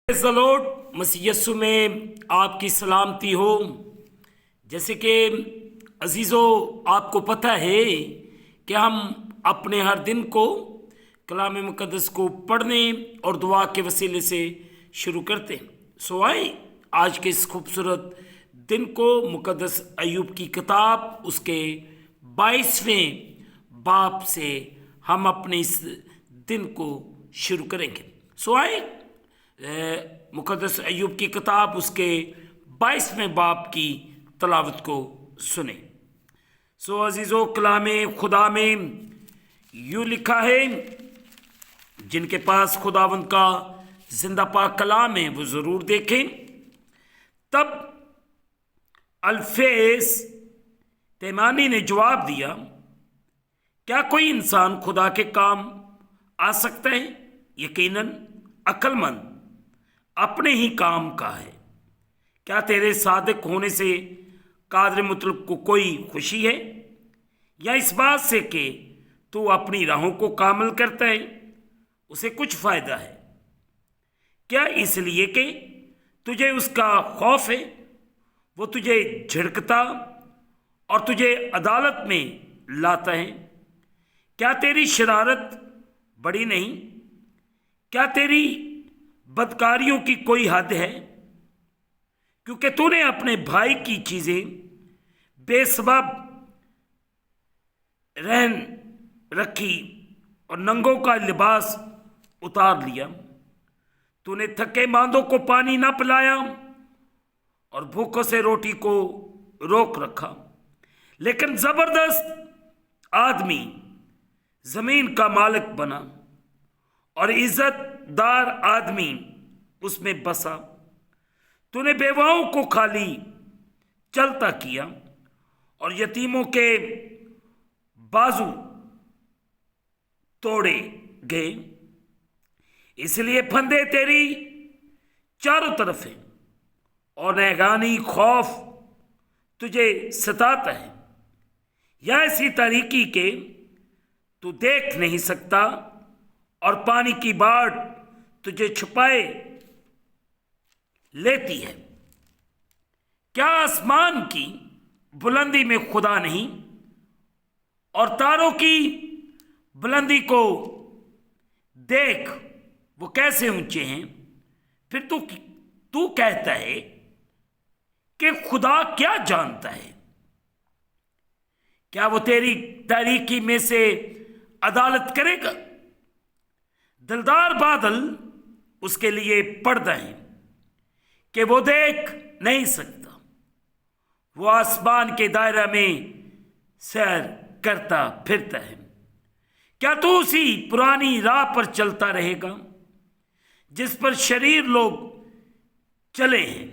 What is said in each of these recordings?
پریز دی lord, مسیح یسوع میں آپ کی سلامتی ہو۔ جیسے کہ عزیزو آپ کو پتہ ہے کہ ہم اپنے ہر دن کو کلام مقدس کو پڑھنے اور دعا کے وسیلے سے شروع کرتے ہیں۔ سو آئے آج کے اس خوبصورت دن کو مقدس ایوب کی کتاب اس کے 22ویں باب سے ہم اپنے اس دن کو شروع کریں گے۔ سو آئے مقدس ایوب کی کتاب اس کے 22ویں باب کی تلاوت کو سنیں۔ سو عزیزو، کلام خدا میں یوں لکھا ہے، جن کے پاس خداوند کا زندہ پاک کلام ہے وہ ضرور دیکھیں۔ تب الفیس تیمانی نے جواب دیا، کیا کوئی انسان خدا کے کام آ سکتا ہے؟ یقیناً عقل مند اپنے ہی کام کا ہے۔ کیا تیرے صادق ہونے سے قادر مطلق کو کوئی خوشی ہے، یا اس بات سے کہ تو اپنی راہوں کو کامل کرتا ہے اسے کچھ فائدہ ہے؟ کیا اس لیے کہ تجھے اس کا خوف ہے وہ تجھے جھڑکتا اور تجھے عدالت میں لاتا ہے؟ کیا تیری شرارت بڑی نہیں؟ کیا تیری بدکاریوں کی کوئی حد ہے؟ کیونکہ تو نے اپنے بھائی کی چیزیں بے سبب رہن رکھی اور ننگوں کا لباس اتار لیا۔ تو نے تھکے ماندوں کو پانی نہ پلایا اور بھوکوں سے روٹی کو روک رکھا۔ لیکن زبردست آدمی زمین کا مالک بنا اور عزت دار آدمی اس میں بسا۔ تو نے بیواؤں کو خالی چلتا کیا اور یتیموں کے بازو توڑے گئے۔ اس لیے پھندے تیری چاروں طرف ہیں اور نگرانی خوف تجھے ستاتا ہے، یا ایسی تاریکی کہ تو دیکھ نہیں سکتا اور پانی کی باڑ تجھے چھپائے لیتی ہے۔ کیا آسمان کی بلندی میں خدا نہیں، اور تاروں کی بلندی کو دیکھ وہ کیسے اونچے ہیں؟ پھر تو کہتا ہے کہ خدا کیا جانتا ہے؟ کیا وہ تیری تاریکی میں سے عدالت کرے گا؟ دلدار بادل اس کے لیے پردہ ہیں کہ وہ دیکھ نہیں سکتا، وہ آسمان کے دائرہ میں سیر کرتا پھرتا ہے۔ کیا تو اسی پرانی راہ پر چلتا رہے گا جس پر شریر لوگ چلے ہیں،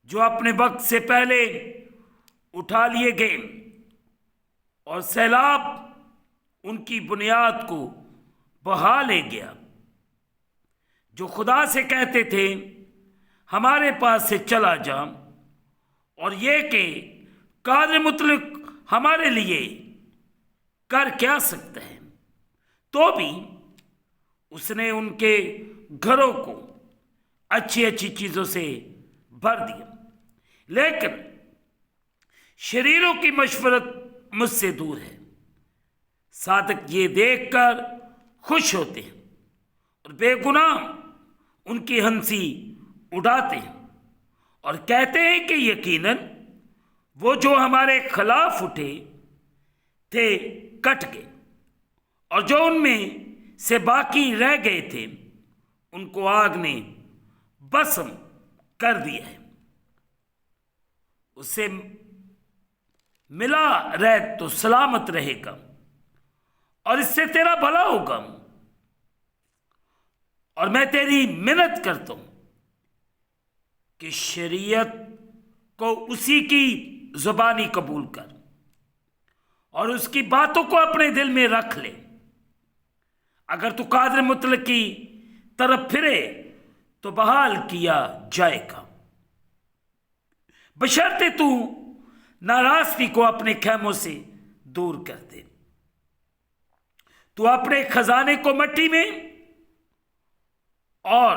جو اپنے وقت سے پہلے اٹھا لیے گئے اور سیلاب ان کی بنیاد کو بہا لے گیا؟ جو خدا سے کہتے تھے ہمارے پاس سے چلا جا، اور یہ کہ قادر مطلق ہمارے لیے کر کیا سکتا ہے، تو بھی اس نے ان کے گھروں کو اچھی اچھی چیزوں سے بھر دیا۔ لیکن شریروں کی مشورت مجھ سے دور ہے۔ صادق یہ دیکھ کر خوش ہوتے ہیں اور بے گناہ ان کی ہنسی اڑاتے ہیں اور کہتے ہیں کہ یقیناً وہ جو ہمارے خلاف اٹھے تھے کٹ گئے، اور جو ان میں سے باقی رہ گئے تھے ان کو آگ نے بسم کر دیا ہے۔ اس سے ملا رہ تو سلامت رہے گا، اور اس سے تیرا بھلا ہوگا۔ اور میں تیری منت کرتا ہوں کہ شریعت کو اسی کی زبانی قبول کر اور اس کی باتوں کو اپنے دل میں رکھ لے۔ اگر تو قادر مطلق کی طرف پھرے تو بحال کیا جائے گا، بشرطے تو ناراستی کو اپنے خیموں سے دور کر دے۔ تو اپنے خزانے کو مٹی میں اور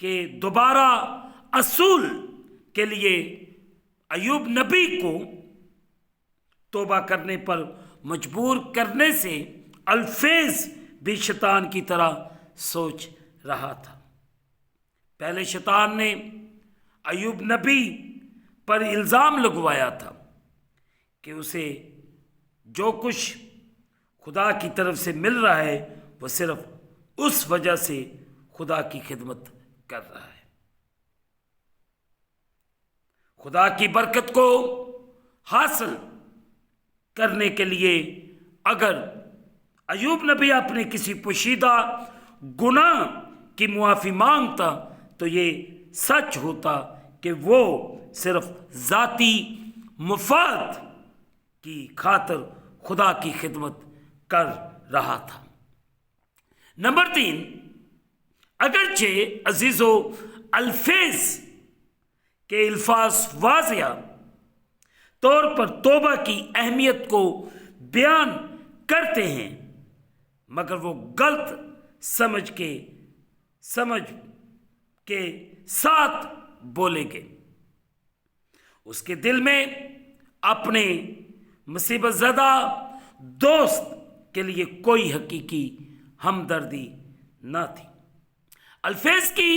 کہ دوبارہ اصول کے لیے ایوب نبی کو توبہ کرنے پر مجبور کرنے سے الفیض بھی شیطان کی طرح سوچ رہا تھا۔ پہلے شیطان نے ایوب نبی پر الزام لگوایا تھا کہ اسے جو کچھ خدا کی طرف سے مل رہا ہے وہ صرف اس وجہ سے خدا کی خدمت کر رہا ہے۔ خدا کی برکت کو حاصل کرنے کے لیے اگر ایوب نبی اپنے کسی پوشیدہ گناہ کی معافی مانگتا تو یہ سچ ہوتا کہ وہ صرف ذاتی مفاد کی خاطر خدا کی خدمت کر رہا تھا۔ نمبر 3، اگرچہ عزیزو الفیض کے الفاظ واضح طور پر توبہ کی اہمیت کو بیان کرتے ہیں، مگر وہ غلط سمجھ کے ساتھ بولے گے۔ اس کے دل میں اپنے مصیبت زدہ دوست کے لیے کوئی حقیقی ہمدردی نہ تھی۔ الفیض کی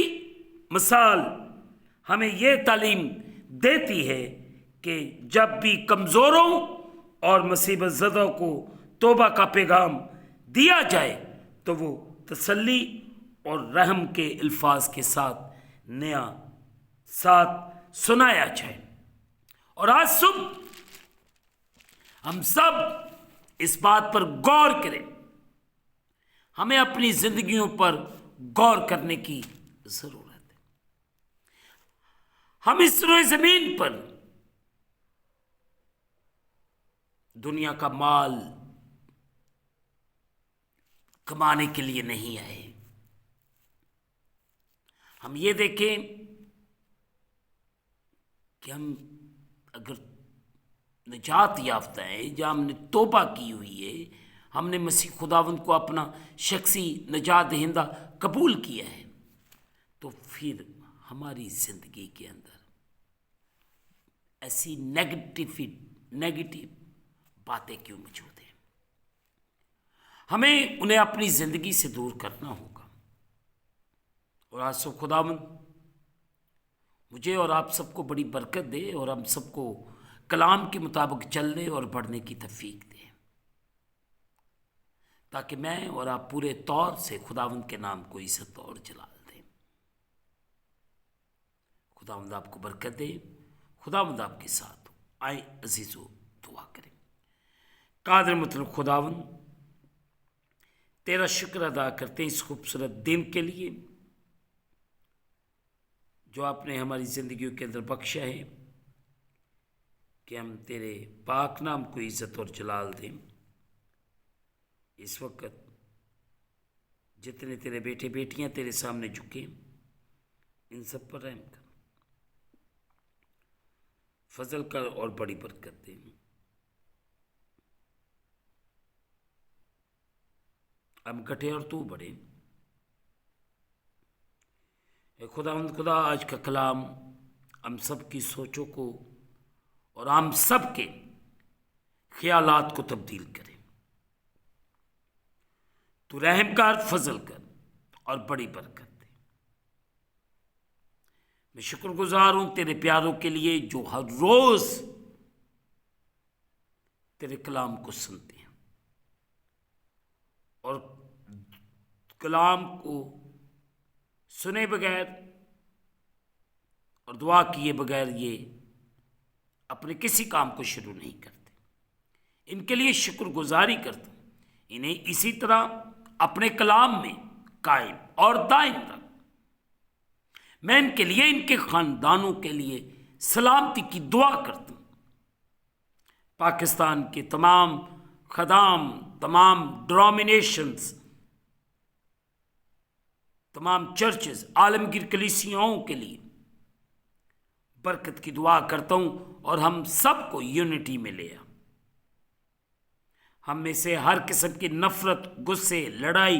مثال ہمیں یہ تعلیم دیتی ہے کہ جب بھی کمزوروں اور مصیبت زدوں کو توبہ کا پیغام دیا جائے تو وہ تسلی اور رحم کے الفاظ کے ساتھ سنایا جائے۔ اور آج صبح ہم سب اس بات پر غور کریں، ہمیں اپنی زندگیوں پر غور کرنے کی ضرورت ہے۔ ہم اس روئے زمین پر دنیا کا مال کمانے کے لیے نہیں آئے۔ ہم یہ دیکھیں کہ ہم اگر نجات یافتہ ہیں، جہاں ہم نے توبہ کی ہوئی ہے، ہم نے مسیح خداوند کو اپنا شخصی نجات دہندہ قبول کیا ہے، تو پھر ہماری زندگی کے اندر ایسی نیگیٹو باتیں کیوں موجود ہیں؟ ہمیں انہیں اپنی زندگی سے دور کرنا ہوگا۔ اور آج سب خداوند مجھے اور آپ سب کو بڑی برکت دے اور ہم سب کو کلام کے مطابق چلنے اور بڑھنے کی توفیق دے، تاکہ میں اور آپ پورے طور سے خداوند کے نام کو عزت اور جلال دیں۔ خداوند آپ کو برکت دے، خداوند آپ کے ساتھ ہو۔ آئے عزیزو دعا کریں۔ قادر مطلب خداوند، تیرا شکر ادا کرتے ہیں اس خوبصورت دن کے لیے جو آپ نے ہماری زندگیوں کے اندر بخشا ہے، کہ ہم تیرے پاک نام کو عزت اور جلال دیں۔ اس وقت جتنے تیرے بیٹے بیٹیاں تیرے سامنے جھکے، ان سب پر رحم کر، فضل کر اور بڑی برکت دے۔ ہم گھٹے اور تو بڑھے۔ اے خداوند خدا، آج کا کلام ہم سب کی سوچوں کو اور ہم سب کے خیالات کو تبدیل کرے۔ تو رحم کر، فضل کر اور بڑی برکت دے۔ میں شکر گزار ہوں تیرے پیاروں کے لیے جو ہر روز تیرے کلام کو سنتے ہیں اور کلام کو سنے بغیر اور دعا کیے بغیر یہ اپنے کسی کام کو شروع نہیں کرتے۔ ان کے لیے شکر گزاری کرتا ہوں۔ انہیں اسی طرح اپنے کلام میں قائم اور دائم رکھ۔ میں ان کے لیے، ان کے خاندانوں کے لیے سلامتی کی دعا کرتا ہوں۔ پاکستان کے تمام خدام، تمام ڈنومینیشنز، تمام چرچز، عالمگیر کلیسیاؤں کے لیے برکت کی دعا کرتا ہوں اور ہم سب کو یونٹی میں لے آ۔ ہم میں سے ہر قسم کی نفرت، غصے، لڑائی